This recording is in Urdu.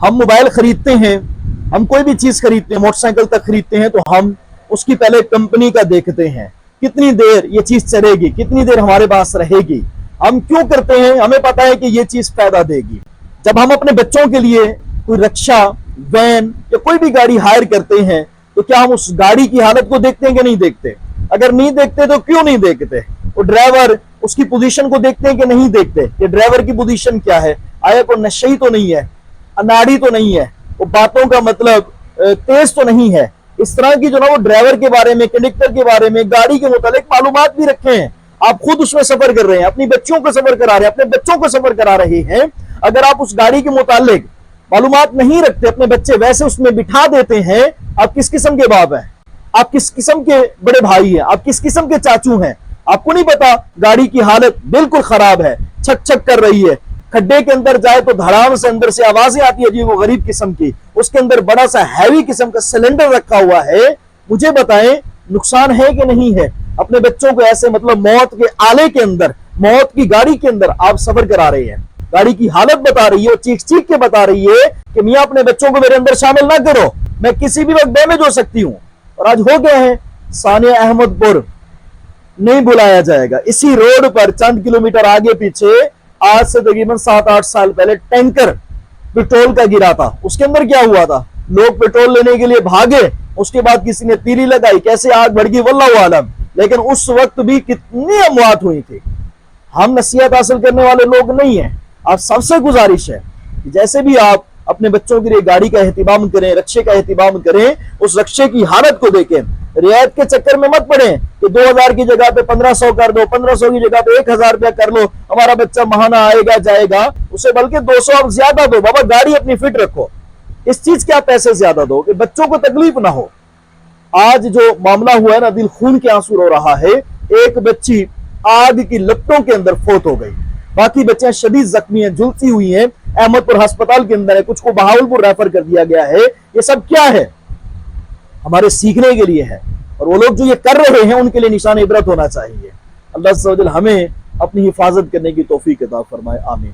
ہم موبائل خریدتے ہیں، ہم کوئی بھی چیز خریدتے ہیں، موٹر سائیکل تک خریدتے ہیں، تو ہم اس کی پہلے کمپنی کا دیکھتے ہیں، کتنی دیر یہ چیز چلے گی، کتنی دیر ہمارے پاس رہے گی۔ ہم کیوں کرتے ہیں؟ ہمیں پتا ہے کہ یہ چیز فائدہ دے گی۔ جب ہم اپنے بچوں کے لیے کوئی رکشا، وین یا کوئی بھی گاڑی ہائر کرتے ہیں تو کیا ہم اس گاڑی کی حالت کو دیکھتے ہیں کہ نہیں دیکھتے؟ اگر نہیں دیکھتے تو کیوں نہیں دیکھتے؟ وہ ڈرائیور، اس کی پوزیشن کو دیکھتے ہیں کہ نہیں دیکھتے کہ ڈرائیور کی پوزیشن کیا ہے؟ آیا کوئی نشئی تو نہیں ہے، اناڑی تو نہیں ہے، وہ باتوں کا مطلب تیز تو نہیں ہے؟ اس طرح کی جو نا وہ ڈرائیور کے بارے میں، کنڈکٹر کے بارے میں، گاڑی کے متعلق معلومات بھی رکھے ہیں۔ آپ خود اس میں سفر کر رہے ہیں، اپنی بچوں کو سفر کرا رہے ہیں، اپنے بچوں کو سفر کرا رہے ہیں۔ اگر آپ اس گاڑی کے متعلق معلومات نہیں رکھتے، اپنے بچے ویسے اس میں بٹھا دیتے ہیں، آپ کس قسم کے باپ ہیں؟ آپ کس قسم کے بڑے بھائی ہیں؟ آپ کس قسم کے چاچو ہیں؟ آپ کو نہیں پتا گاڑی کی حالت بالکل خراب ہے، چھک چھک کر رہی ہے، کھڈے کے اندر جائے تو دھڑام سے اندر سے آوازیں آتی ہے عجیب و غریب قسم کی، اس کے اندر بڑا سا ہیوی قسم کا سلنڈر رکھا ہوا ہے۔ مجھے بتائیں نقصان ہے کہ نہیں ہے؟ اپنے بچوں کو ایسے مطلب موت کے آلے کے اندر، موت کی گاڑی کے اندر آپ سفر کرا رہے ہیں، گاڑی کی حالت بتا رہی ہے اور چیخ چیخ کے بتا رہی ہے کہ میاں اپنے بچوں کو میرے اندر شامل نہ کرو، میں کسی بھی وقت ڈیمیج ہو سکتی ہوں۔ اور آج ہو گئے ہیں، ثانیہ احمد پور نہیں بلایا جائے گا، اسی روڈ پر چند کلومیٹر آگے پیچھے آج سے تقریباً 7-8 سال پہلے ٹینکر پیٹرول کا گرا تھا۔ اس کے اندر کیا ہوا تھا؟ لوگ پیٹرول لینے کے لیے بھاگے، اس کے بعد کسی نے تیری لگائی، کیسے آگ بڑھ گئی واللہ عالم، لیکن اس وقت بھی کتنی اموات ہوئی تھی۔ ہم نصیحت حاصل کرنے والے لوگ نہیں ہیں۔ آپ سب سے گزارش ہے کہ جیسے بھی آپ اپنے بچوں کے لیے گاڑی کا اہتمام کریں، رکشے کا اہتمام کریں، اس رکشے کی حالت کو دیکھیں، رعایت کے چکر میں مت پڑیں کہ 2000 کی جگہ پہ 1500 کر دو، 1500 کی جگہ پہ 1000 روپیہ کر لو، ہمارا بچہ ماہانہ آئے گا جائے گا، اسے بلکہ 200 آپ زیادہ دو، بابا گاڑی اپنی فٹ رکھو، اس چیز کے آپ پیسے زیادہ دو کہ بچوں کو تکلیف نہ ہو۔ آج جو معاملہ ہوا ہے نا، دل خون کے آنسو رو رہا ہے۔ ایک بچی آگ کی لپٹوں کے اندر فوت ہو گئی، باقی بچیاں شدید زخمی ہیں، جھلسی ہوئی ہیں، احمد پور ہسپتال کے اندر ہے، کچھ کو بہاولپور ریفر کر دیا گیا ہے۔ یہ سب کیا ہے؟ ہمارے سیکھنے کے لیے ہے، اور وہ لوگ جو یہ کر رہے ہیں ان کے لیے نشان عبرت ہونا چاہیے۔ اللہ عز و جل ہمیں اپنی حفاظت کرنے کی توفیق عطا فرمائے، آمین۔